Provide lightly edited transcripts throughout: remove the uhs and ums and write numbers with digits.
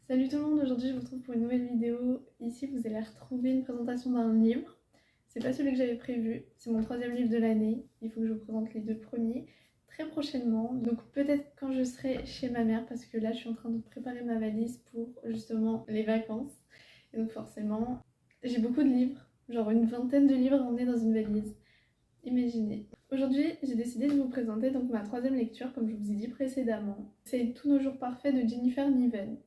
Salut tout le monde, aujourd'hui je vous retrouve pour une nouvelle vidéo. Ici vous allez retrouver une présentation d'un livre. C'est pas celui que j'avais prévu, c'est mon troisième livre de l'année. Il faut que je vous présente les deux premiers très prochainement. Donc peut-être quand je serai chez ma mère parce que là je suis en train de préparer ma valise pour justement les vacances. Et donc forcément j'ai beaucoup de livres, genre une vingtaine de livres à emmener dans une valise. Imaginez. Aujourd'hui, j'ai décidé de vous présenter donc ma troisième lecture, comme je vous ai dit précédemment. C'est Tous nos jours parfaits de Jennifer Niven.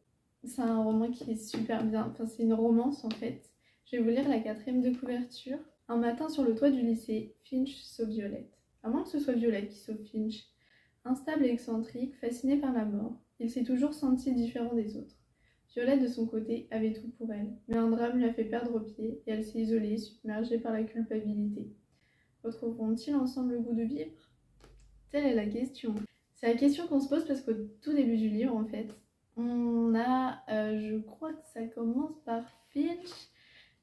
C'est un roman qui est super bien, enfin c'est une romance en fait. Je vais vous lire la quatrième de couverture. Un matin sur le toit du lycée, Finch sauve Violette. À moins que ce soit Violette qui sauve Finch. Instable et excentrique, fasciné par la mort, il s'est toujours senti différent des autres. Violette de son côté avait tout pour elle, mais un drame lui a fait perdre pied et elle s'est isolée, submergée par la culpabilité. Retrouveront-ils ensemble le goût de vivre? Telle est la question. C'est la question qu'on se pose parce qu'au tout début du livre, en fait, on a, je crois que ça commence par Finch,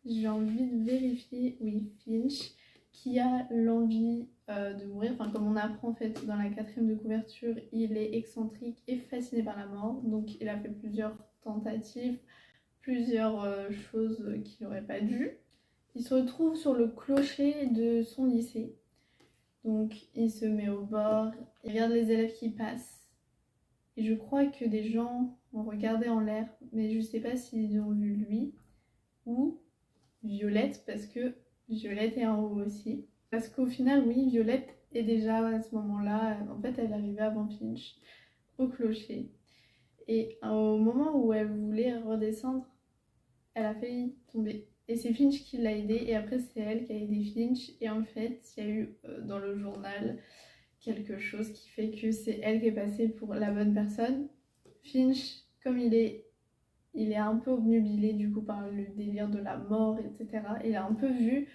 j'ai envie de vérifier, oui, Finch, qui a l'envie de mourir. Enfin, comme on apprend en fait dans la quatrième de couverture, il est excentrique et fasciné par la mort, donc il a fait plusieurs tentatives, plusieurs choses qu'il n'aurait pas dû. Il se retrouve sur le clocher de son lycée. Donc il se met au bord, il regarde les élèves qui passent. Et je crois que des gens ont regardé en l'air, mais je sais pas s'ils ont vu lui ou Violette, parce que Violette est en haut aussi. Parce qu'au final, oui, Violette est déjà à ce moment-là, en fait elle arrivait avant Finch, au clocher. Et au moment où elle voulait redescendre, elle a failli tomber. Et c'est Finch qui l'a aidée, et après c'est elle qui a aidé Finch. Et en fait, il y a eu dans le journal quelque chose qui fait que c'est elle qui est passée pour la bonne personne. Finch, comme il est un peu obnubilé du coup par le délire de la mort, etc. Il est un peu vu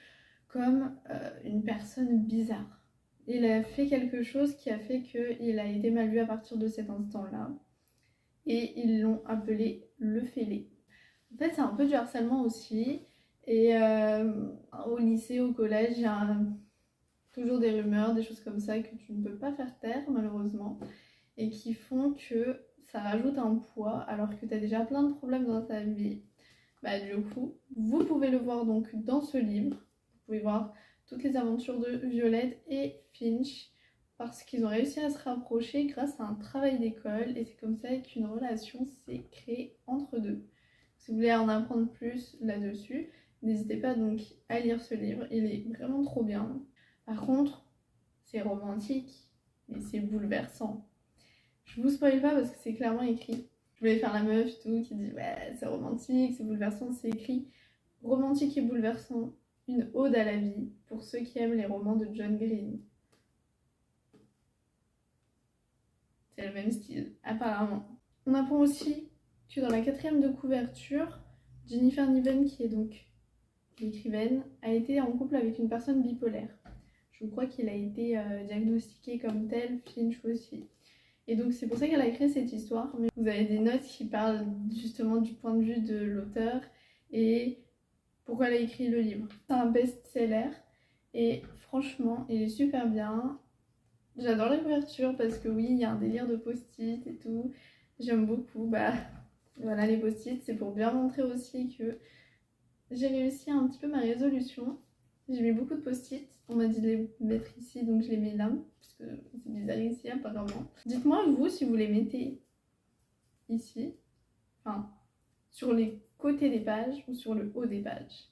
comme une personne bizarre. Il a fait quelque chose qui a fait qu'il a été mal vu à partir de cet instant-là. Et ils l'ont appelé le fêlé. En fait, c'est un peu du harcèlement aussi. Et au lycée, au collège, il y a toujours des rumeurs, des choses comme ça que tu ne peux pas faire taire, malheureusement. Et qui font que ça rajoute un poids alors que tu as déjà plein de problèmes dans ta vie. Bah, du coup, vous pouvez le voir donc dans ce livre. Vous pouvez voir toutes les aventures de Violette et Finch parce qu'ils ont réussi à se rapprocher grâce à un travail d'école et c'est comme ça qu'une relation s'est créée entre deux. Si vous voulez en apprendre plus là-dessus, n'hésitez pas donc à lire ce livre, il est vraiment trop bien. Par contre, c'est romantique, mais c'est bouleversant. Je vous spoil pas parce que c'est clairement écrit. Je voulais faire la meuf et tout qui dit ouais c'est romantique, c'est bouleversant, c'est écrit romantique et bouleversant, une ode à la vie pour ceux qui aiment les romans de John Green. C'est le même style, apparemment. On apprend aussi que dans la quatrième de couverture, Jennifer Niven, qui est donc l'écrivaine, a été en couple avec une personne bipolaire. Je crois qu'il a été diagnostiqué comme tel, Finch aussi. Et donc c'est pour ça qu'elle a écrit cette histoire. Mais vous avez des notes qui parlent justement du point de vue de l'auteur et pourquoi elle a écrit le livre. C'est un best-seller et franchement il est super bien. J'adore la couverture parce que oui, il y a un délire de post-it et tout. J'aime beaucoup. Bah voilà, les post-it, c'est pour bien montrer aussi que j'ai réussi un petit peu ma résolution. J'ai mis beaucoup de post-it. On m'a dit de les mettre ici, donc je les mets là. Parce que c'est bizarre ici, apparemment. Dites-moi, vous, si vous les mettez ici. Enfin, sur les côtés des pages ou sur le haut des pages.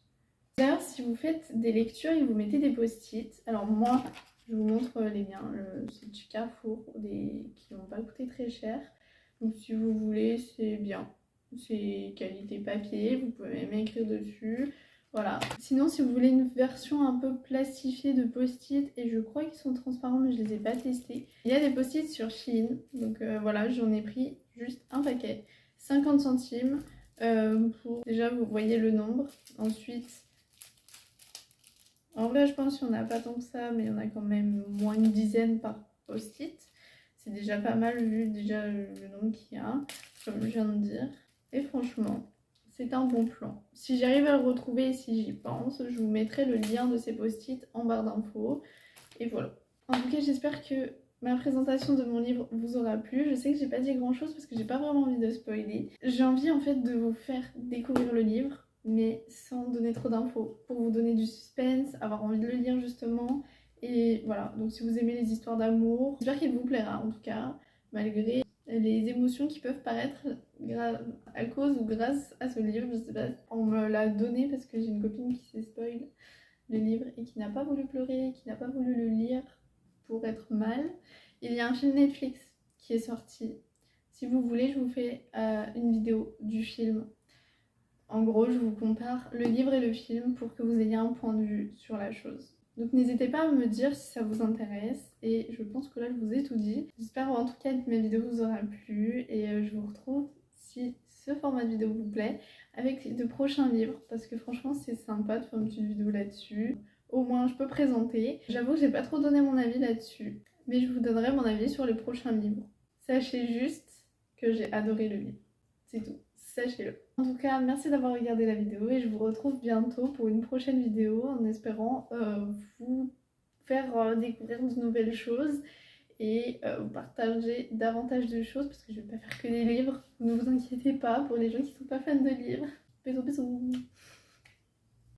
D'ailleurs, si vous faites des lectures et vous mettez des post-it, alors moi, je vous montre les miens. C'est du Carrefour, qui n'ont pas coûté très cher. Donc si vous voulez, c'est bien. C'est qualité papier, vous pouvez même écrire dessus. Voilà. Sinon, si vous voulez une version un peu plastifiée de post-it, et je crois qu'ils sont transparents, mais je les ai pas testés. Il y a des post-it sur Shein, donc voilà, j'en ai pris juste un paquet. 50 centimes pour... Déjà, vous voyez le nombre. Ensuite, en vrai, je pense qu'il n'y en a pas tant que ça, mais il y en a quand même moins une dizaine par post-it. C'est déjà pas mal vu déjà le nombre qu'il y a, comme je viens de dire. Et franchement, c'est un bon plan. Si j'arrive à le retrouver et si j'y pense, je vous mettrai le lien de ces post-it en barre d'infos. Et voilà. En tout cas, j'espère que ma présentation de mon livre vous aura plu. Je sais que j'ai pas dit grand chose parce que j'ai pas vraiment envie de spoiler. J'ai envie en fait de vous faire découvrir le livre, mais sans donner trop d'infos, pour vous donner du suspense, avoir envie de le lire justement. Et voilà, donc si vous aimez les histoires d'amour, j'espère qu'il vous plaira en tout cas, malgré les émotions qui peuvent paraître à cause ou grâce à ce livre. Je sais pas, on me l'a donné parce que j'ai une copine qui s'est spoil le livre et qui n'a pas voulu pleurer, qui n'a pas voulu le lire pour être mal. Il y a un film Netflix qui est sorti. Si vous voulez, je vous fais une vidéo du film. En gros, je vous compare le livre et le film pour que vous ayez un point de vue sur la chose. Donc n'hésitez pas à me dire si ça vous intéresse, et je pense que là je vous ai tout dit. J'espère en tout cas que ma vidéo vous aura plu, et je vous retrouve, si ce format de vidéo vous plaît, avec de prochains livres, parce que franchement c'est sympa de faire une petite vidéo là-dessus. Au moins je peux présenter. J'avoue que j'ai pas trop donné mon avis là-dessus, mais je vous donnerai mon avis sur les prochains livres. Sachez juste que j'ai adoré le livre, c'est tout, sachez-le. En tout cas, merci d'avoir regardé la vidéo et je vous retrouve bientôt pour une prochaine vidéo en espérant vous faire découvrir de nouvelles choses et vous partager davantage de choses parce que je vais pas faire que des livres. Ne vous inquiétez pas pour les gens qui sont pas fans de livres. Bisous bisous.